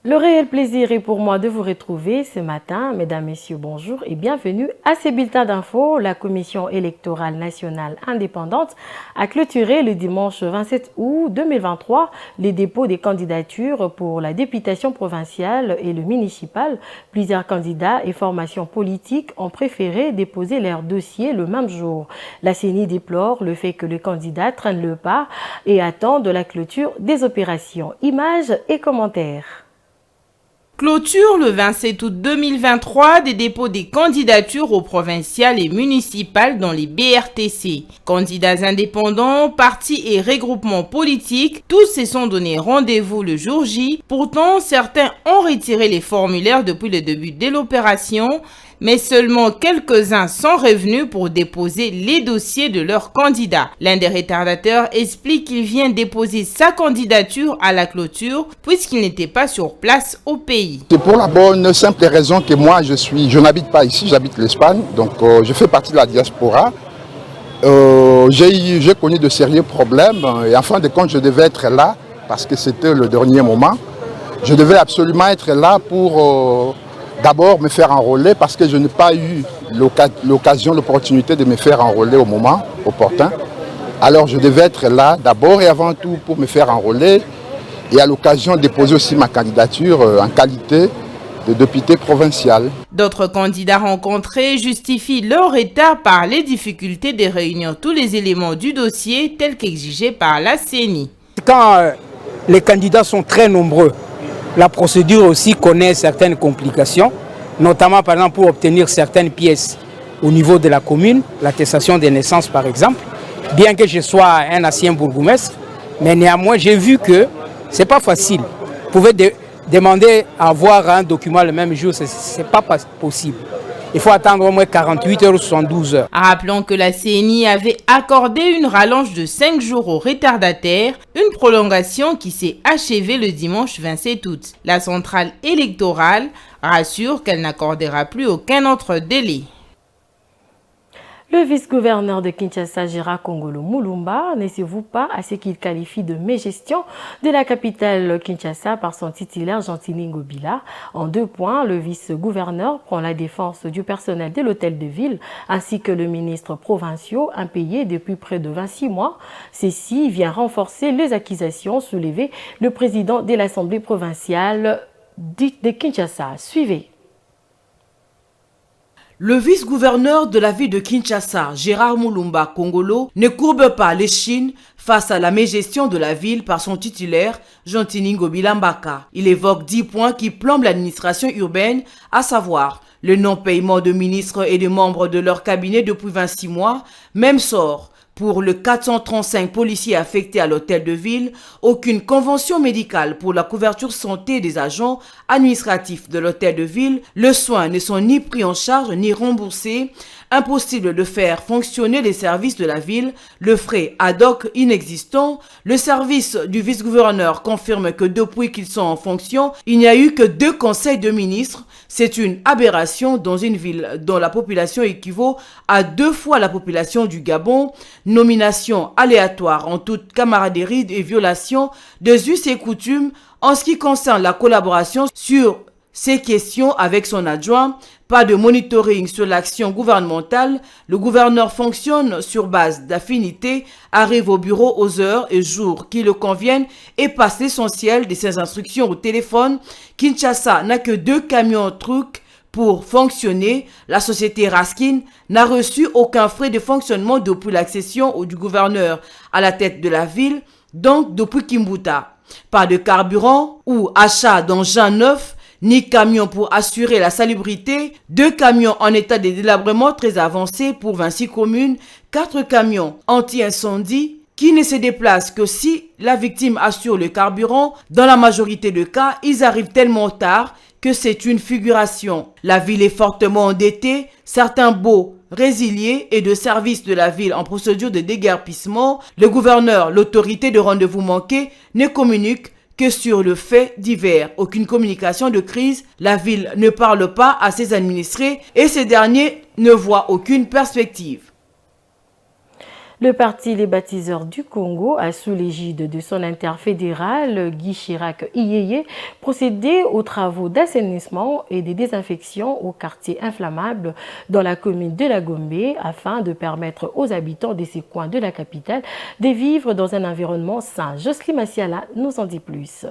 Le réel plaisir est pour moi de vous retrouver ce matin. Mesdames, Messieurs, bonjour et bienvenue à ces bulletins d'infos. La Commission électorale nationale indépendante a clôturé le dimanche 27 août 2023 les dépôts des candidatures pour la députation provinciale et le municipal. Plusieurs candidats et formations politiques ont préféré déposer leur dossier le même jour. La CENI déplore le fait que les candidats traînent le pas et attendent la clôture des opérations. Images et commentaires. Clôture le 27 août 2023 des dépôts des candidatures aux provinciales et municipales dans les BRTC. Candidats indépendants, partis et regroupements politiques, tous se sont donné rendez-vous le jour J. Pourtant, certains ont retiré les formulaires depuis le début de l'opération, mais seulement quelques-uns sont revenus pour déposer les dossiers de leurs candidats. L'un des retardateurs explique qu'il vient déposer sa candidature à la clôture puisqu'il n'était pas sur place au pays. C'est pour la bonne simple raison que moi je n'habite pas ici, j'habite l'Espagne, donc je fais partie de la diaspora. J'ai connu de sérieux problèmes et en fin de compte je devais être là parce que c'était le dernier moment. Je devais absolument être là pour d'abord me faire enrôler parce que je n'ai pas eu l'occasion, l'opportunité de me faire enrôler au moment opportun. Alors je devais être là d'abord et avant tout pour me faire enrôler et à l'occasion de déposer aussi ma candidature en qualité de député provincial. D'autres candidats rencontrés justifient leur retard par les difficultés de réunir tous les éléments du dossier tels qu'exigés par la CENI. Quand les candidats sont très nombreux, la procédure aussi connaît certaines complications, notamment par exemple pour obtenir certaines pièces au niveau de la commune, l'attestation de naissance par exemple. Bien que je sois un ancien bourgmestre, mais néanmoins j'ai vu que ce n'est pas facile. Vous pouvez demander à avoir un document le même jour, ce n'est pas possible. Il faut attendre au moins 48 heures ou 72 heures. Rappelons que la CENI avait accordé une rallonge de 5 jours aux retardataires, une prolongation qui s'est achevée le dimanche 27 août. La centrale électorale rassure qu'elle n'accordera plus aucun autre délai. Le vice-gouverneur de Kinshasa, Gérard Kongolo Mulumba, n'essaie-vous pas à ce qu'il qualifie de mégestion de la capitale Kinshasa par son titulaire Gentini Ngobila. En 2 points, le vice-gouverneur prend la défense du personnel de l'hôtel de ville ainsi que le ministre provinciaux impayé depuis près de 26 mois. Ceci vient renforcer les accusations soulevées le président de l'Assemblée provinciale de Kinshasa. Suivez. Le vice-gouverneur de la ville de Kinshasa, Gérard Mulumba Kongolo, ne courbe pas l'échine face à la mégestion de la ville par son titulaire, Gentini Ngobila Mbaka. Il évoque 10 points qui plombent l'administration urbaine, à savoir le non-paiement de ministres et de membres de leur cabinet depuis 26 mois, même sort pour le 435 policiers affectés à l'hôtel de ville, aucune convention médicale pour la couverture santé des agents administratifs de l'hôtel de ville, les soins ne sont ni pris en charge ni remboursés, impossible de faire fonctionner les services de la ville, le frais ad hoc inexistant. Le service du vice-gouverneur confirme que depuis qu'ils sont en fonction, il n'y a eu que 2 conseils de ministres. C'est une aberration dans une ville dont la population équivaut à 2 fois la population du Gabon. Nomination aléatoire en toute camaraderie et violation des us et coutumes en ce qui concerne la collaboration sur ces questions avec son adjoint. Pas de monitoring sur l'action gouvernementale. Le gouverneur fonctionne sur base d'affinité, arrive au bureau aux heures et jours qui le conviennent et passe l'essentiel de ses instructions au téléphone. Kinshasa n'a que 2 camions trucks pour fonctionner. La société Raskin n'a reçu aucun frais de fonctionnement depuis l'accession du gouverneur à la tête de la ville, donc depuis Kimbuta. Pas de carburant ou achat d'engins neufs, ni camions pour assurer la salubrité, 2 camions en état de délabrement très avancé pour 26 communes, 4 camions anti-incendie qui ne se déplacent que si la victime assure le carburant. Dans la majorité des cas, ils arrivent tellement tard que c'est une figuration. La ville est fortement endettée, certains baux résiliés et de services de la ville en procédure de déguerpissement. Le gouverneur, l'autorité de rendez-vous manqué, ne communique que sur le fait divers. Aucune communication de crise, la ville ne parle pas à ses administrés et ces derniers ne voient aucune perspective. Le parti Les Bâtisseurs du Congo a, sous l'égide de son interfédéral Guy Chirac Iyeye, procédé aux travaux d'assainissement et de désinfection au quartier inflammable dans la commune de la Gombe afin de permettre aux habitants de ces coins de la capitale de vivre dans un environnement sain. Jocelyne Massiala nous en dit plus.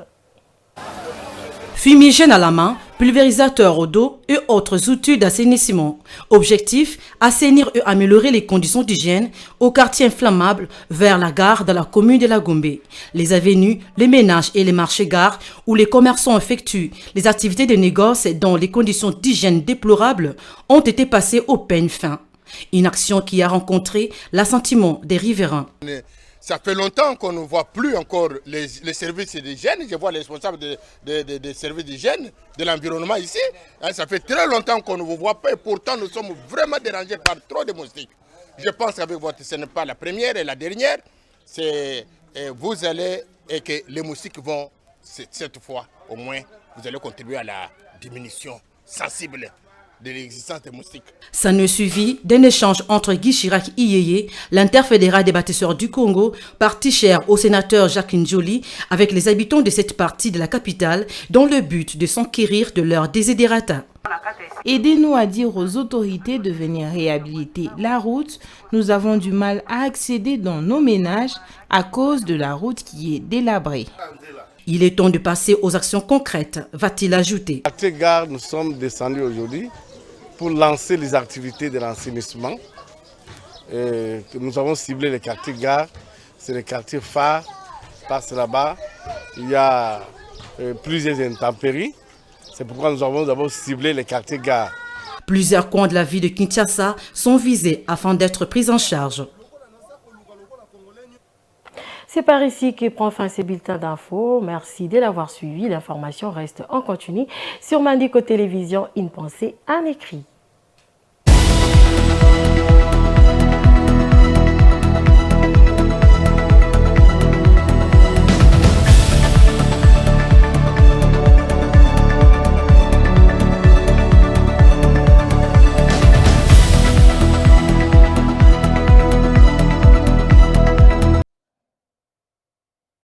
Fumigène à la main, pulvérisateur au dos et autres outils d'assainissement. Objectif, assainir et améliorer les conditions d'hygiène au quartier inflammable vers la gare dans la commune de la Gombe. Les avenues, les ménages et les marchés-gares où les commerçants effectuent les activités de négoce dans les conditions d'hygiène déplorables ont été passées au peigne fin. Une action qui a rencontré l'assentiment des riverains. Ça fait longtemps qu'on ne voit plus encore les services d'hygiène. Je vois les responsables des services d'hygiène, de l'environnement ici. Ça fait très longtemps qu'on ne vous voit pas et pourtant nous sommes vraiment dérangés par trop de moustiques. Je pense qu'avec votre, ce n'est pas la première et la dernière. Vous allez, et que les moustiques vont, cette fois au moins, vous allez contribuer à la diminution sensible de l'existence des moustiques. Ça ne suivit d'un échange entre Guy Chirac Iyeye, l'interfédéral des bâtisseurs du Congo, parti cher au sénateur Jacques Njoli, avec les habitants de cette partie de la capitale, dans le but de s'enquérir de leurs désidérata. Aidez-nous à dire aux autorités de venir réhabiliter la route. Nous avons du mal à accéder dans nos ménages à cause de la route qui est délabrée. Il est temps de passer aux actions concrètes, va-t-il ajouter. À cette gare, nous sommes descendus aujourd'hui pour lancer les activités de l'assainissement. Nous avons ciblé les quartiers gares, c'est les quartiers phares, parce que là-bas, il y a plusieurs intempéries. C'est pourquoi nous avons d'abord ciblé les quartiers gares. Plusieurs coins de la ville de Kinshasa sont visés afin d'être pris en charge. C'est par ici que prend fin ce bulletin d'infos. Merci de l'avoir suivi. L'information reste en continu sur Mandiko Télévision, une pensée en écrit.